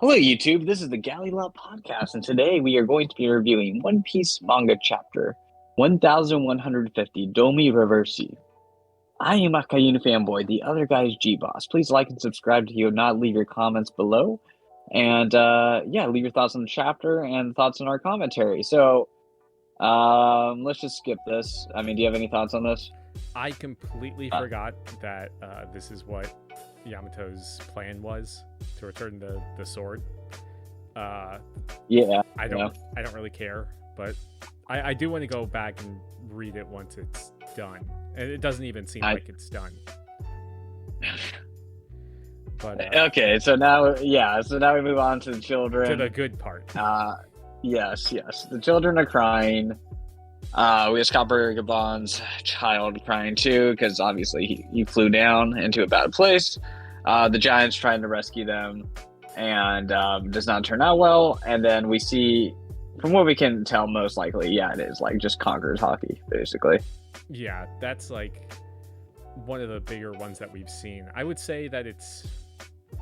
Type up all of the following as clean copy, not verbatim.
Hello, YouTube. This is the Galley La Podcast, and today we are going to be reviewing One Piece Manga Chapter 1150, Domi Reversi. I am Akainu Fanboy. The other guy is Geboss. Please like and subscribe to not leave your comments below. And yeah, leave your thoughts on the chapter and thoughts on our commentary. So let's just skip this. I mean, do you have any thoughts on this? I completely forgot that this is what Yamato's plan was, to return the sword. Yeah. I don't really care, but I do want to go back and read it once it's done. And it doesn't even seem like it's done. But okay, so now we move on to the children. To the good part. Yes. The children are crying. We have Scopper Gabon's child crying too, because obviously he flew down into a bad place. The Giant's trying to rescue them, and does not turn out well. And then we see, from what we can tell, most likely, it is like just Conqueror's hockey, basically. Yeah, that's like one of the bigger ones that we've seen. I would say that it's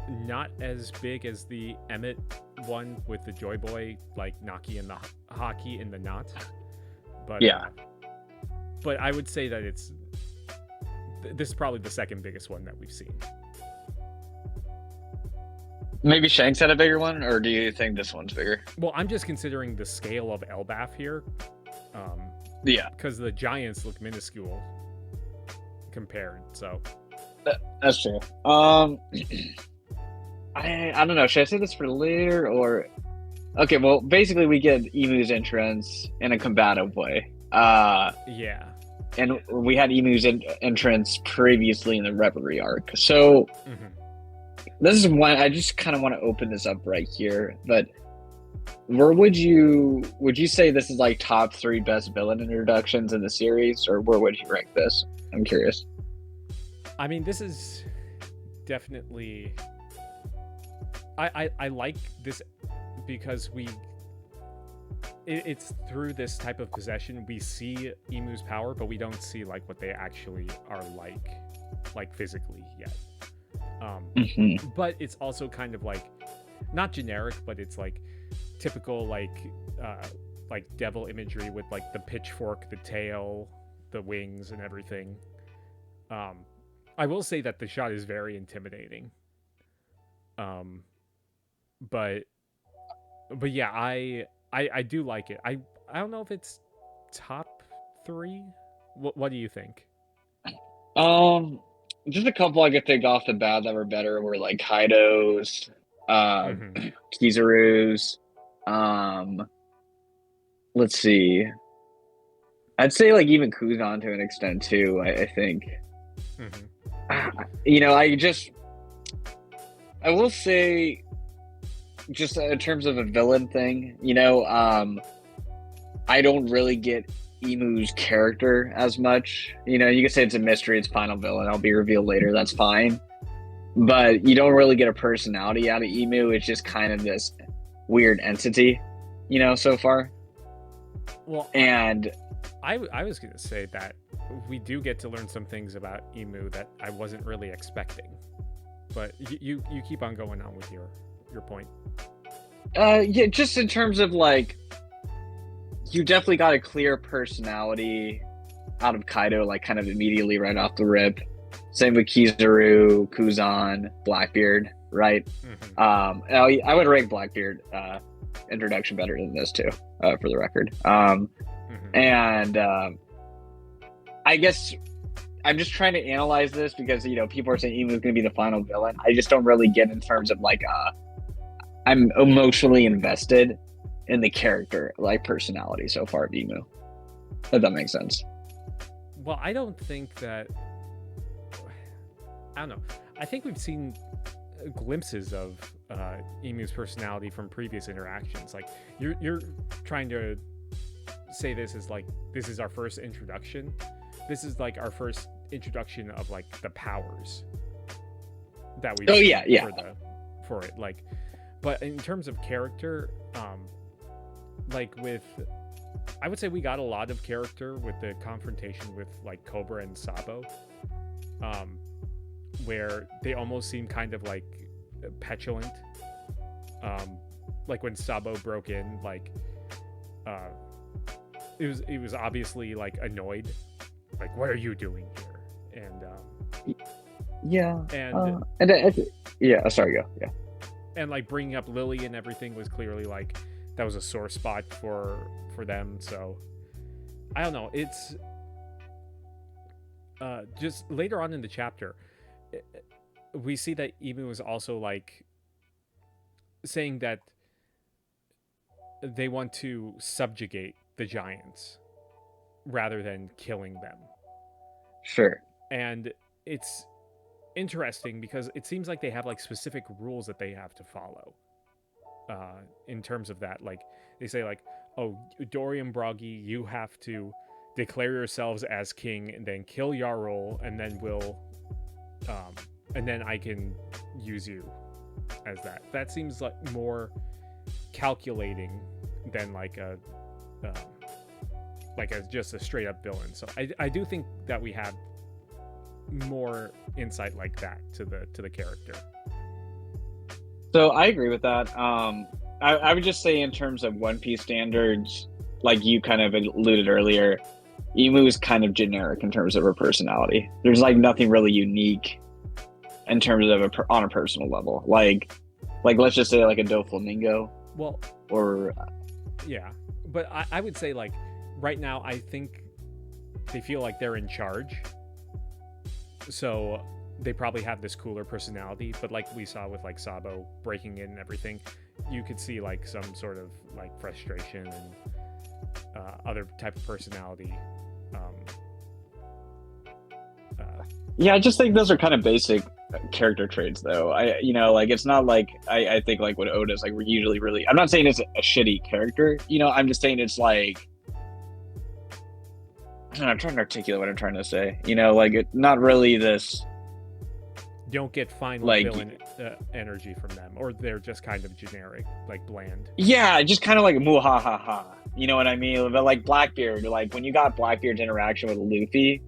not as big as the Emmett one with the Joy Boy, like Naki and the hockey in the knot. But yeah, but I would say that this is probably the second biggest one that we've seen. Maybe Shanks had a bigger one, or do you think this one's bigger? Well, I'm just considering the scale of Elbaf here. Yeah, because the giants look minuscule compared. So that's true. I don't know. Should I say this for later or? Okay, well, basically we get Emu's entrance in a combative way. Yeah. And we had Emu's entrance previously in the Reverie arc. So this is one, I just kind of want to open this up right here. But where would you say this is like top 3 best villain introductions in the series, or where would you rank this? I'm curious. I mean, this is definitely, I like this because it's through this type of possession we see Emu's power, but we don't see like what they actually are like physically yet. But it's also kind of like not generic, but it's like typical like devil imagery with like the pitchfork, the tail, the wings, and everything. I will say that the shot is very intimidating. But yeah, I do like it. I don't know if it's top 3. What do you think? Just a couple I could think off the bat that were better were like Kaido's, Kizaru's. Let's see. I'd say like even Kuzan to an extent too. I think. I will say, just in terms of a villain thing, I don't really get Emu's character as much. You can say it's a mystery, it's final villain, I'll be revealed later, that's fine. But you don't really get a personality out of Emu. It's just kind of this weird entity, so far. Well, and I was going to say that we do get to learn some things about Emu that I wasn't really expecting. But you keep on going on with your point. Yeah, just in terms of like, you definitely got a clear personality out of Kaido, like kind of immediately right off the rip. Same with Kizaru, Kuzan, Blackbeard, right? I would rank Blackbeard introduction better than this too, for the record. And I guess I'm just trying to analyze this because people are saying Emu is going to be the final villain. I just don't really get in terms of like I'm emotionally invested in the character, like personality so far of Emu. If that makes sense. Well, I don't think that. I don't know. I think we've seen glimpses of Emu's personality from previous interactions. Like you're trying to say this is our first introduction. This is like our first introduction of like the powers that we for it. Like, but in terms of character, I would say we got a lot of character with the confrontation with like Cobra and Sabo, where they almost seem kind of like petulant, like when Sabo broke in, like he was obviously like annoyed, like what are you doing here? And yeah, sorry, go. Yeah, and like bringing up Lily and everything was clearly like that was a sore spot for them. So I don't know. It's just later on in the chapter, we see that Imu is also like saying that they want to subjugate the giants rather than killing them. Sure. And it's interesting because it seems like they have like specific rules that they have to follow in terms of that. Like they say like, oh, Dorian Broggy, you have to declare yourselves as king and then kill Yarl, and then we'll and then I can use you as that. That seems like more calculating than like a just a straight up villain. So I do think that we have more insight like that to the character. So I agree with that. I would just say in terms of One Piece standards, like you kind of alluded earlier, Imu is kind of generic in terms of her personality. There's like nothing really unique in terms of on a personal level. Like let's just say like a Doflamingo. Well, or yeah, but I would say like right now I think they feel like they're in charge, so they probably have this cooler personality. But like we saw with like Sabo breaking in and everything, you could see like some sort of like frustration and other type of personality. Yeah, I just think those are kind of basic character traits, though. Like it's not like I think like what Oda's like we're usually really. I'm not saying it's a shitty character. I'm just saying it's like. I'm trying to articulate what I'm trying to say. Like it's not really this. Don't get final like, villain energy from them, or they're just kind of generic, like bland. Yeah, just kind of like muhahaha. You know what I mean? But like Blackbeard, like when you got Blackbeard's interaction with Luffy,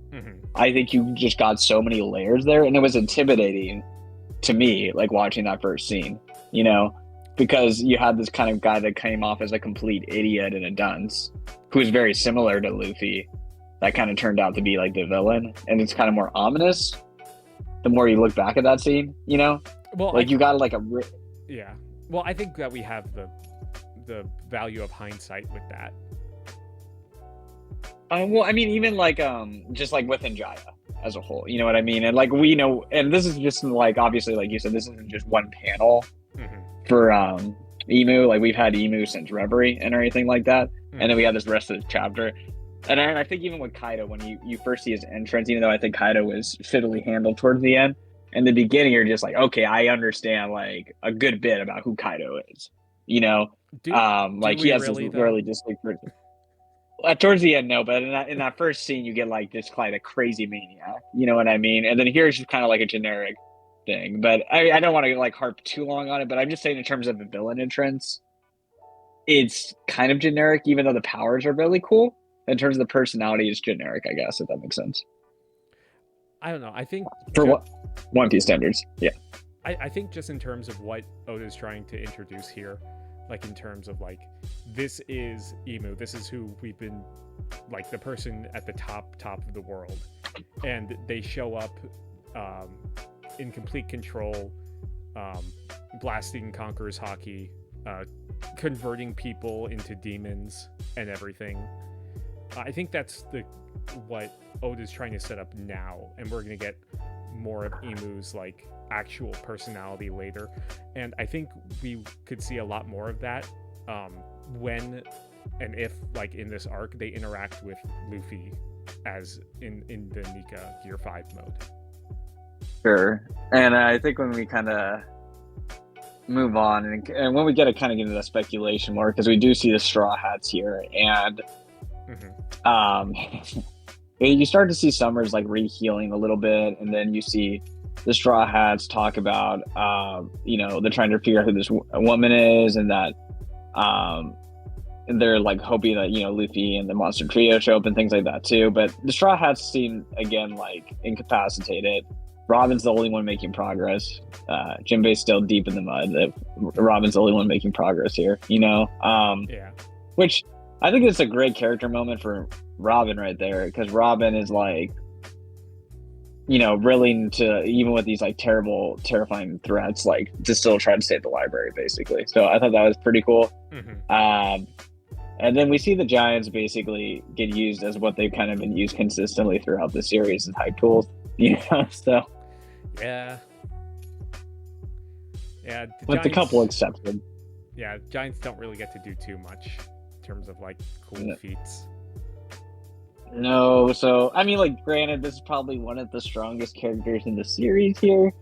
I think you just got so many layers there, and it was intimidating to me, like watching that first scene. Because you had this kind of guy that came off as a complete idiot and a dunce, who was very similar to Luffy. That kind of turned out to be like the villain, and it's kind of more ominous. The more you look back at that scene, well, like you got like yeah. Well, I think that we have the value of hindsight with that. Well, I mean, even like just like within Jaya as a whole, you know what I mean? And like we know, and this is just like obviously, like you said, this isn't just one panel for Emu. Like we've had Emu since Reverie and everything like that, and then we have this rest of the chapter. And I think even with Kaido, when you first see his entrance, even though I think Kaido was fiddly handled towards the end, in the beginning you're just like, okay, I understand like a good bit about who Kaido is, like he has really, this really just like towards the end, no, but in that first scene you get like this kind of crazy maniac, you know what I mean? And then here's just kind of like a generic thing, but I don't want to like harp too long on it, but I'm just saying in terms of the villain entrance, it's kind of generic, even though the powers are really cool. In terms of the personality, it's generic, I guess, if that makes sense. I don't know. I think for what One Piece standards, yeah. I think just in terms of what Oda's trying to introduce here, like in terms of like this is Emu, this is who we've been like the person at the top of the world, and they show up in complete control, blasting Conqueror's Haki, converting people into demons and everything. I think that's what Oda's trying to set up now, and we're going to get more of Emu's like actual personality later, and I think we could see a lot more of that when and if like in this arc they interact with Luffy as in the Nika Gear 5 mode. Sure. And I think when we kind of move on and when we get to kind of get into the speculation more, because we do see the Strawhats here, and you start to see Summers like re-healing a little bit, and then you see the Strawhats talk about they're trying to figure out who this woman is, and that they're like hoping that Luffy and the Monster Trio show up and things like that too. But the Strawhats seem again like incapacitated Robin's the only one making progress. Jinbei's still deep in the mud. Robin's the only one making progress here, you know? Yeah. Which I think it's a great character moment for Robin right there, because Robin is like, you know, willing to, even with these like terrifying threats, like to still try to save the library, basically. So I thought that was pretty cool. And then we see the Giants basically get used as what they've kind of been used consistently throughout the series as hype tools, you know? So yeah, with Giants, a couple exceptions. Yeah, Giants don't really get to do too much in terms of like cool feats. No, so I mean, like, granted, this is probably one of the strongest characters in the series here.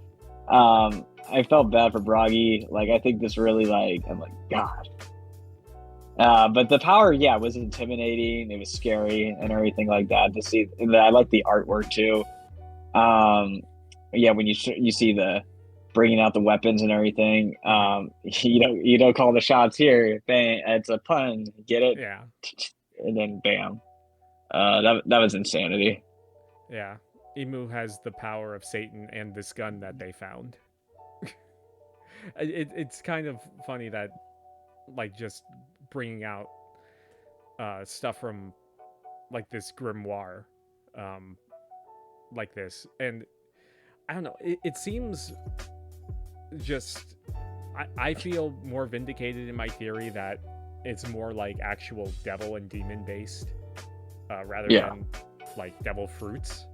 I felt bad for Bragi. Like, I think this really, like, I'm like, God. But the power, yeah, was intimidating. It was scary and everything like that to see. I like the artwork too. Yeah, when you see the bringing out the weapons and everything. You don't call the shots here. Bang! It's a pun. Get it? Yeah. And then bam. That was insanity. Yeah, Imu has the power of Satan and this gun that they found. It's kind of funny that, like, just bringing out stuff from like this grimoire, like this, and I don't know. It seems just I feel more vindicated in my theory that it's more like actual devil and demon based. Rather than like devil fruits.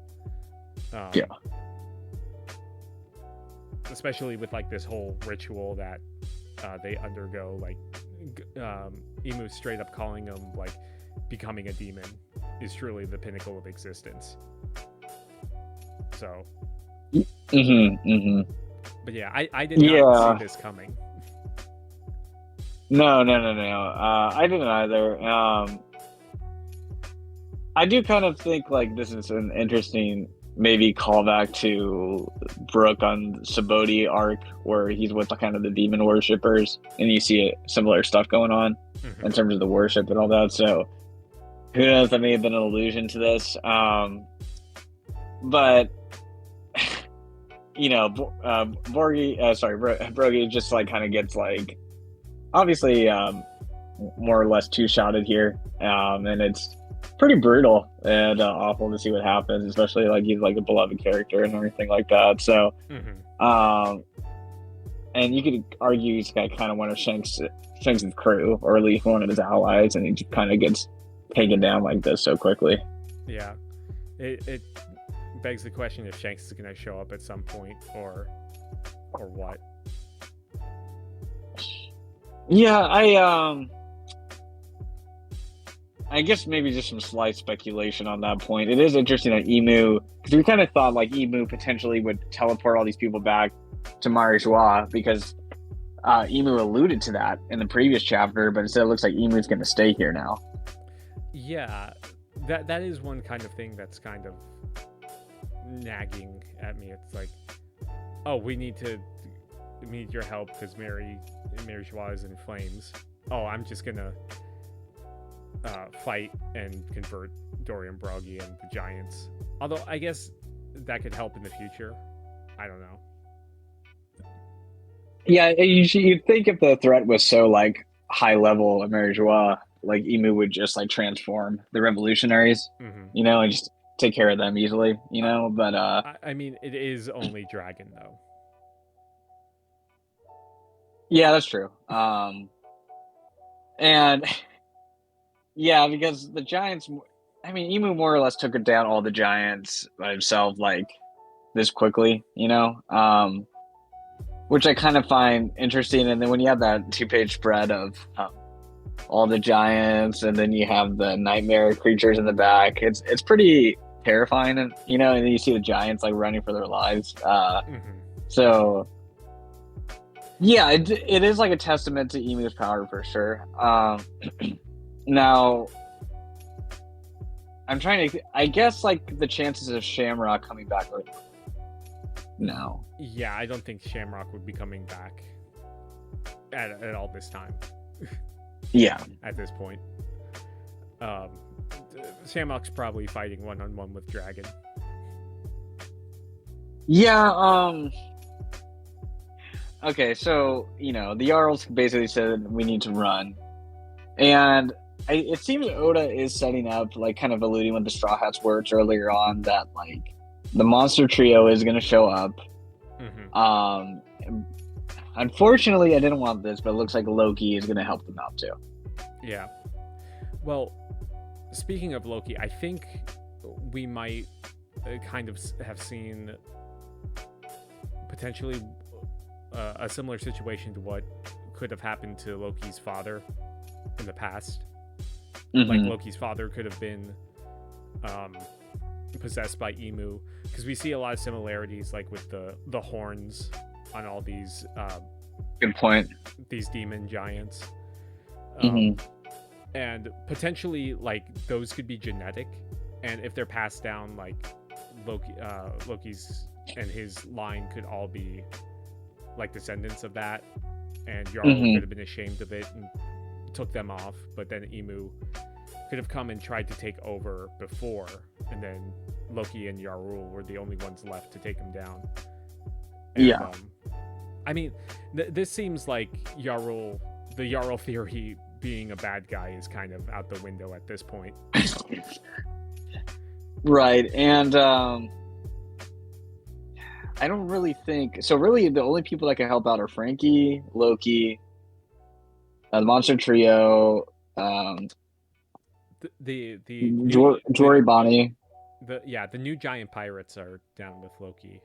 Especially with like this whole ritual that they undergo, like Imu straight up calling them like becoming a demon is truly the pinnacle of existence. So but yeah, I did not see this coming. No. I didn't either. I do kind of think like this is an interesting maybe callback to Brook on Saboti arc, where he's with the kind of the demon worshippers, and you see similar stuff going on in terms of the worship and all that. So who knows? That may have been an allusion to this. But you know, Brogy just like kind of gets like obviously more or less two-shotted here, and it's pretty brutal and awful to see what happens, especially like he's like a beloved character and everything like that. So and you could argue he's got kind of one of Shanks' crew, or at least one of his allies, and he just kind of gets taken down like this so quickly. Yeah, it begs the question if Shanks is going to show up at some point or what. Yeah, I guess maybe just some slight speculation on that point. It is interesting that Imu, because we kind of thought like Imu potentially would teleport all these people back to Marijois, because Imu alluded to that in the previous chapter, but instead it looks like Imu's going to stay here now. Yeah, that is one kind of thing that's kind of nagging at me. It's like, oh, we need your help because Marijois is in flames. Oh, I'm just gonna fight and convert Dorian Broggy and the Giants. Although I guess that could help in the future. I don't know. Yeah, you'd think if the threat was so like high level of Marijois, like Imu would just like transform the revolutionaries, you know, and just take care of them easily, you know. But I mean, it is only Dragon though. Yeah, that's true. And yeah, because the Giants, I mean, Imu more or less took down all the Giants by himself, like this quickly, you know, which I kind of find interesting. And then when you have that 2-page spread of all the Giants, and then you have the nightmare creatures in the back, it's pretty terrifying, and you know, and then you see the Giants like running for their lives. So yeah, it is like a testament to Emu's power for sure. Now, I'm trying to. I guess like the chances of Shamrock coming back are no. Yeah, I don't think Shamrock would be coming back at all this time. Yeah. At this point, Shamrock's probably fighting 1-on-1 with Dragon. Yeah, okay, so, the Jarls basically said we need to run. And it seems Oda is setting up, like, kind of alluding with the Straw Hats words earlier on, that, like, the monster trio is going to show up. Unfortunately, I didn't want this, but it looks like Loki is going to help them out, too. Yeah. Well, speaking of Loki, I think we might kind of have seen potentially a similar situation to what could have happened to Loki's father in the past. Like, Loki's father could have been possessed by Emu, because we see a lot of similarities, like with the horns on all these good point, these demon giants. And potentially, like, those could be genetic, and if they're passed down, like Loki's and his line could all be like descendants of that, and Jarl could have been ashamed of it and took them off, but then Emu could have come and tried to take over before, and then Loki and Jarl were the only ones left to take him down. And, yeah. I mean, this seems like the Jarl theory being a bad guy is kind of out the window at this point. Right, and I don't really think so. Really, the only people that can help out are Frankie, Loki, the Monster Trio, Jory Bonnie. The new giant pirates are down with Loki.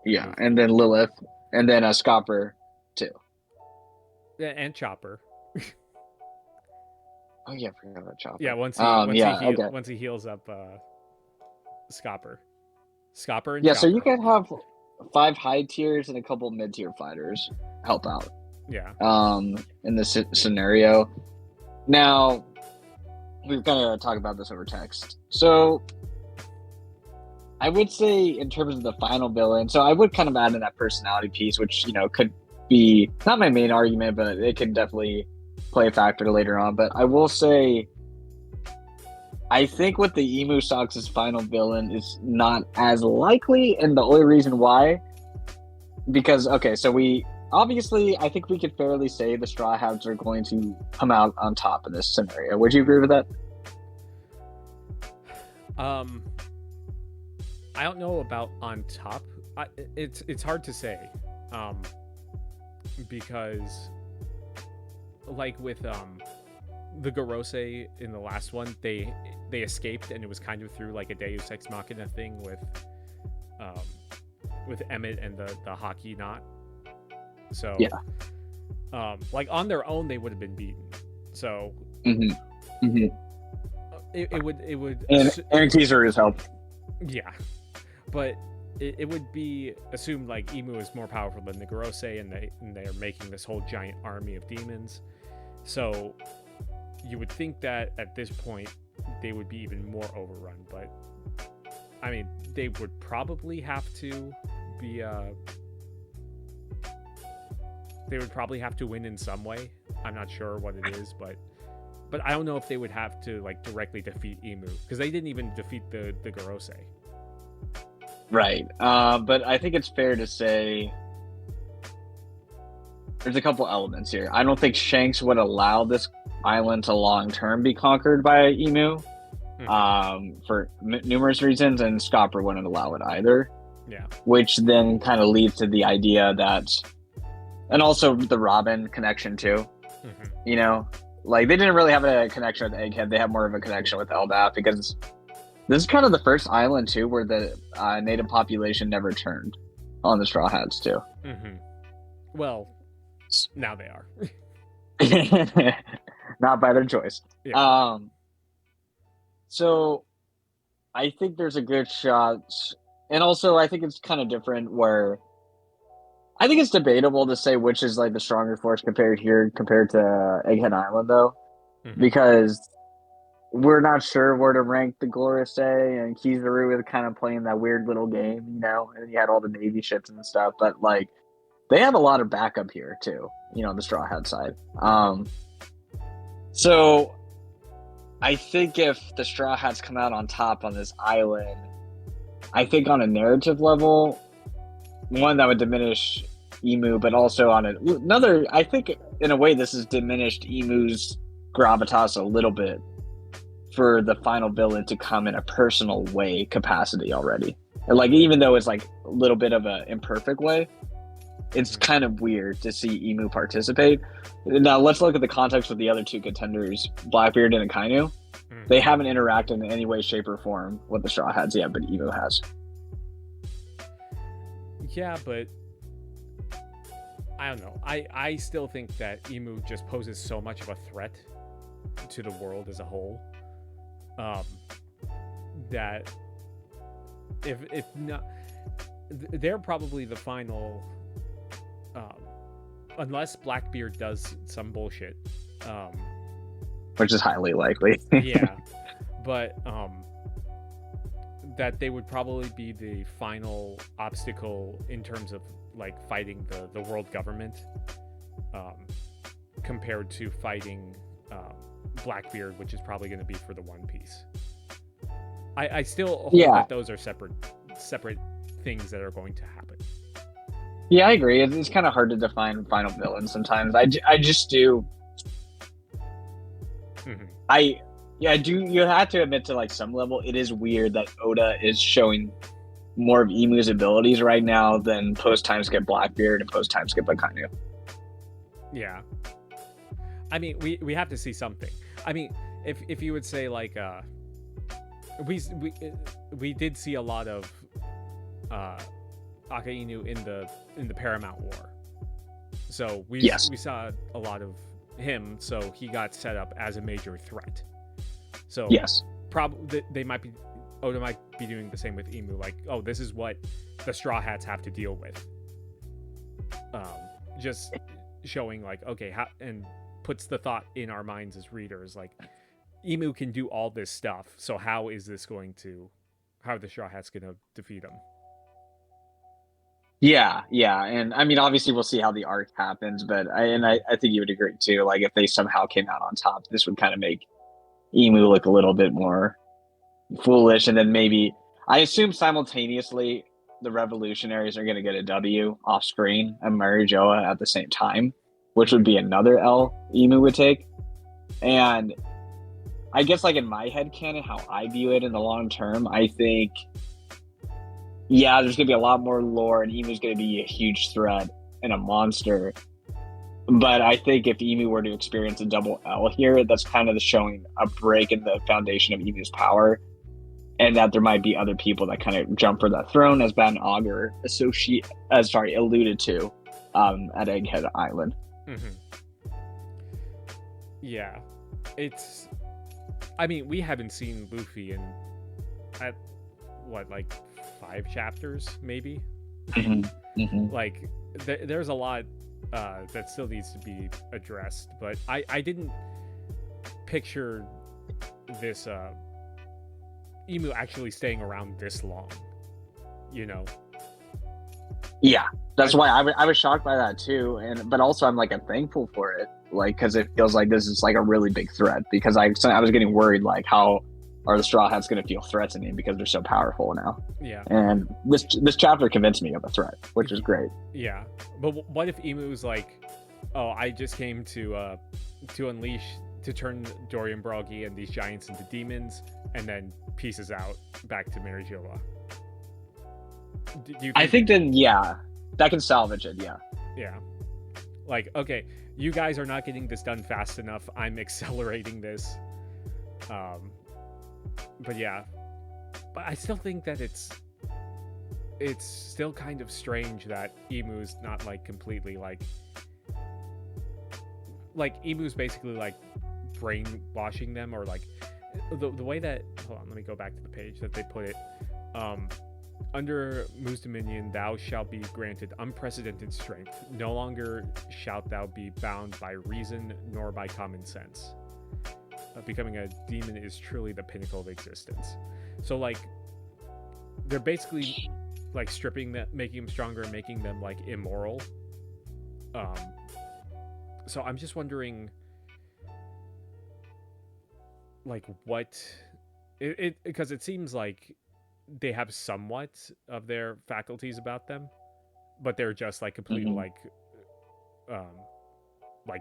Yeah, and then Lilith, and then Scopper too. Yeah, and Chopper. Oh yeah, I forgot about Chopper. Yeah, once he heals up Scopper. Scopper and yeah, Chopper. so you can have 5 high tiers and a couple mid tier fighters help out. Yeah. In this scenario. Now, we're gonna talk about this over text. So, I would say in terms of the final villain, so I would kind of add in that personality piece, which could be not my main argument, but it can definitely play a factor later on. But I will say, I think with the Emu Socks' final villain is not as likely, and the only reason why, because so I think we could fairly say the Straw Hats are going to come out on top in this scenario. Would you agree with that? I don't know about on top. It's hard to say, because like with the Gorosei in the last one, they escaped, and it was kind of through like a Deus Ex Machina thing with Emmett and the hockey knot. So yeah, like on their own they would have been beaten. So it would and teaser is help. Yeah, but it would be assumed like Emu is more powerful than the Gorosei, and they're making this whole giant army of demons. So you would think that at this point they would be even more overrun, but I mean, they would probably have to be they would probably have to win in some way. I'm not sure what it is, but I don't know if they would have to like directly defeat Emu, because they didn't even defeat the Gorosei. Right. But I think it's fair to say there's a couple elements here. I don't think Shanks would allow this island to long-term be conquered by Emu, for numerous reasons, and Scopper wouldn't allow it either. Yeah. Which then kind of leads to the idea that, and also the Robin connection too. Like they didn't really have a connection with Egghead. They have more of a connection with Elbaf, because this is kind of the first island too where the native population never turned on the Straw Hats too. Well, now they are. Not by their choice. Yeah. So I think there's a good shot, and also I think it's kind of different where I think it's debatable to say which is like the stronger force compared to Egghead Island though, because we're not sure where to rank the Gorosei, and Kizaru is kind of playing that weird little game, and you had all the Navy ships and stuff, but like they have a lot of backup here too, on the Straw Hat side. So I think if the Straw Hats come out on top on this island, I think on a narrative level, one that would diminish Emu, but also on another, I think in a way this has diminished Emu's gravitas a little bit for the final villain to come in a personal way capacity already. And like, even though it's like a little bit of an imperfect way, it's kind of weird to see Emu participate. Now let's look at the context of the other two contenders, Blackbeard and Akainu. They haven't interacted in any way, shape, or form with the Straw Hats yet, but Emu has. Yeah, but I don't know. I still think that Emu just poses so much of a threat to the world as a whole, that if not, they're probably the final, unless Blackbeard does some bullshit, which is highly likely. Yeah, but that they would probably be the final obstacle in terms of like fighting the world government, compared to fighting Blackbeard, which is probably going to be for the One Piece. I still hope that those are separate things that are going to happen. Yeah, I agree. It's kind of hard to define final villain sometimes. I just do. Mm-hmm. You have to admit to like some level, it is weird that Oda is showing more of Emu's abilities right now than post time skip Blackbeard and post time skip Akainu. Yeah. I mean, we have to see something. I mean, if you would say like we did see a lot of Akainu in the Paramount War. So we saw a lot of him, so he got set up as a major threat. So yes, Oda might be doing the same with Emu. Like, oh, this is what the Straw Hats have to deal with. Just showing like, okay, how, and puts the thought in our minds as readers, like, Emu can do all this stuff, so how are the Straw Hats gonna defeat him? Yeah, and I mean, obviously, we'll see how the arc happens, but I think you would agree too. Like, if they somehow came out on top, this would kind of make Emu look a little bit more foolish, and then maybe I assume simultaneously the revolutionaries are going to get a W off screen and Marijoa at the same time, which would be another L Emu would take. And I guess, like, in my head canon, how I view it in the long term, I think, yeah, there's going to be a lot more lore, and Emu's going to be a huge threat and a monster. But I think if Emu were to experience a double L here, that's kind of showing a break in the foundation of Emu's power, and that there might be other people that kind of jump for that throne, as Baden Augur alluded to at Egghead Island. Mm-hmm. Yeah, I mean, we haven't seen Luffy at what, like 5 chapters, maybe. Mm-hmm. Like, there's a lot that still needs to be addressed, but I didn't picture this Emu actually staying around this long, you know? Yeah, that's why I was shocked by that too, but also I'm thankful for it, like, because it feels like this is like a really big threat, because I was getting worried, like, how are the Straw Hats going to feel threatening because they're so powerful now? Yeah. And this chapter convinced me of a threat, which is great. Yeah, but what if Emu's like, oh, I just came to turn Dorian Broggy and these giants into demons, and then pieces out back to Marijoa? I think then, yeah, that can salvage it. Yeah, like, okay, you guys are not getting this done fast enough, I'm accelerating this. But yeah, but I still think that it's still kind of strange that Emu's not like completely like Emu's basically like brainwashing them, or like the way that, hold on, let me go back to the page that they put it. Under Mu's dominion, thou shalt be granted unprecedented strength. No longer shalt thou be bound by reason nor by common sense. Becoming a demon is truly the pinnacle of existence. So, like, they're basically like stripping that, making them stronger, making them like immoral. So I'm just wondering, like, what it because it seems like they have somewhat of their faculties about them, but they're just like completely like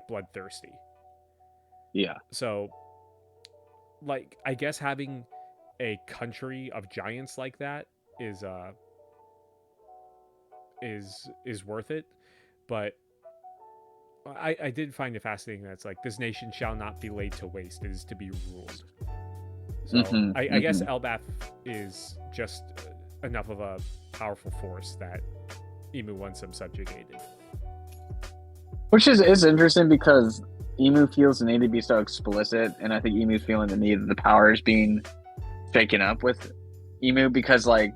bloodthirsty. Yeah. So like I guess having a country of giants like that is worth it, but I did find it fascinating that it's like this nation shall not be laid to waste, it is to be ruled. So I guess Elbaf is just enough of a powerful force that Emu wants them subjugated. Which is interesting because Emu feels the need to be so explicit, and I think Emu's feeling the need that the power is being shaken up with Emu because, like,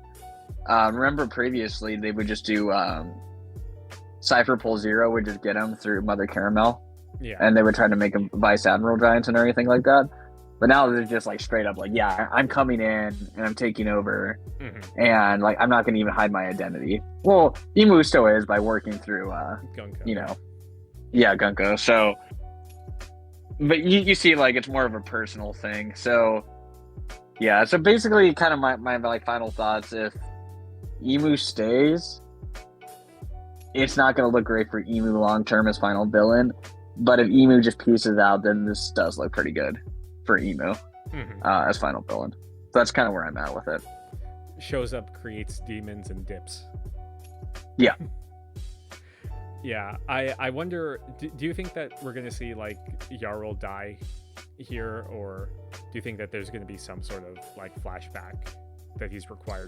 remember previously they would just do Cypher Pull Zero would just get him through Mother Caramel, and they would try to make him Vice Admiral Giants and everything like that. But now they're just like straight up like, yeah, I'm coming in and I'm taking over, and like I'm not going to even hide my identity. Well, Emu still is by working through, Gunko. Gunko. So, but you see, like it's more of a personal thing. So, yeah. So basically, kind of my like final thoughts: if Emu stays, it's not going to look great for Emu long term as final villain. But if Emu just pieces out, then this does look pretty good for Emu as final villain. So that's kind of where I'm at with it. Shows up, creates demons, and dips. Yeah. Yeah, I wonder, do you think that we're going to see, like, Jarl die here, or do you think that there's going to be some sort of, like, flashback that he's required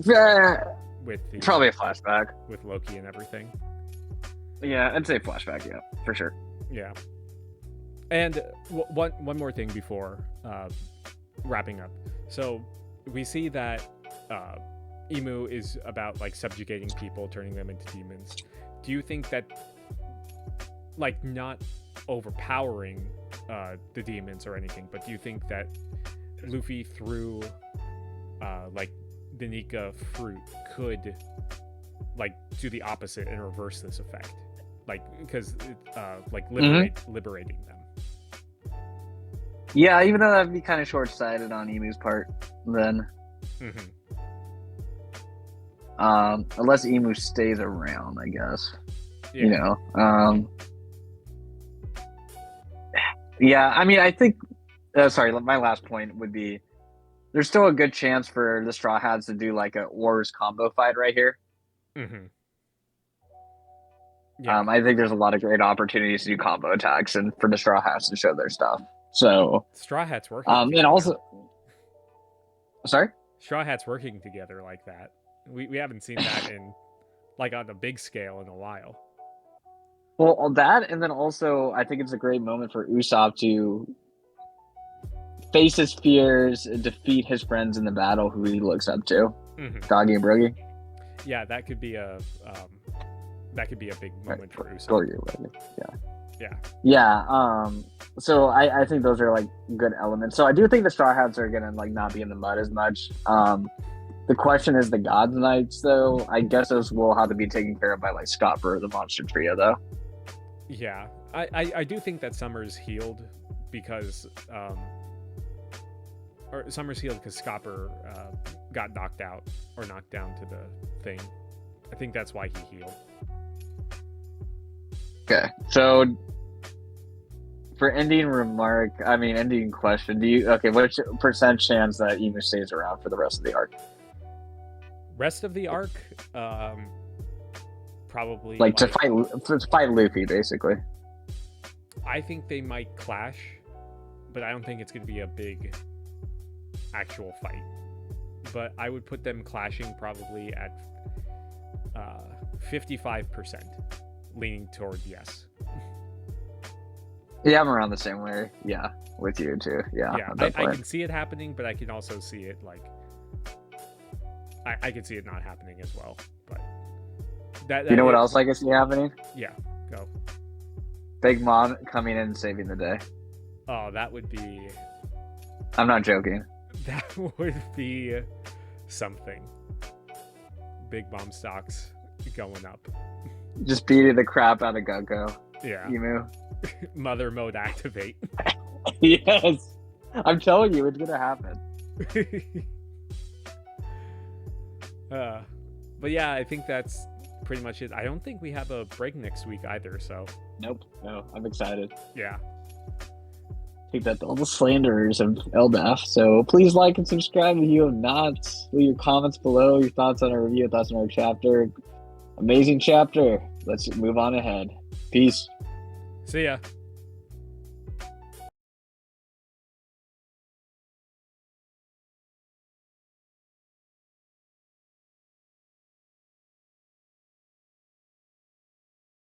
with the... Probably a flashback. With Loki and everything? Yeah, I'd say flashback, yeah, for sure. Yeah. And one more thing before wrapping up. So we see that Emu is about, like, subjugating people, turning them into demons. Do you think that, like, not overpowering the demons or anything, but do you think that Luffy through like the Nika fruit could, like, do the opposite and reverse this effect, like, because like liberating them? Yeah, even though that'd be kind of short-sighted on Emu's part then. Unless Emu stays around, I guess. Yeah. You know. Yeah, I mean, I think... sorry, my last point would be there's still a good chance for the Straw Hats to do, like, a Ors combo fight right here. Yeah. I think there's a lot of great opportunities to do combo attacks and for the Straw Hats to show their stuff. So... Straw Hats working and also... Sorry? Straw Hats working together like that. We haven't seen that in, like, on a big scale in a while. Well, that, and then also, I think it's a great moment for Usopp to face his fears, defeat his friends in the battle who he looks up to, Doggy and Broggy. Yeah, that could be a big moment for Usopp. Yeah. So I think those are, like, good elements. So I do think the Straw Hats are gonna, like, not be in the mud as much. The question is the God's Knights, though. I guess those will have to be taken care of by, like, Scott for the Monster Trio, though. Yeah, I do think that Summer's healed because Summer's healed because Scopper got knocked out or knocked down to the thing. I think that's why he healed. Okay, so for ending question, what's your percent chance that Emu stays around for the rest of the arc? Rest of the arc, probably, like to fight Luffy, basically. I think they might clash, but I don't think it's going to be a big actual fight. But I would put them clashing probably at 55%, leaning toward yes. Yeah, I'm around the same way. Yeah, with you too. Yeah, I can see it happening, but I can also see it, like, I can see it not happening as well. But that you know what else I can see happening? Yeah, go. Big Mom coming in and saving the day. Oh, that would be... I'm not joking. That would be something. Big Mom stocks going up. Just beating the crap out of Gunko. Yeah. Emu. Mother mode activate. Yes. I'm telling you, it's gonna happen. But yeah, I think that's pretty much it. I don't think we have a break next week either, so. Nope. No, I'm excited. Yeah. Take that to all the slanderers of LDAF. So please like and subscribe if you have not. Leave your comments below, your thoughts on our review, thoughts on our chapter. Amazing chapter. Let's move on ahead. Peace. See ya.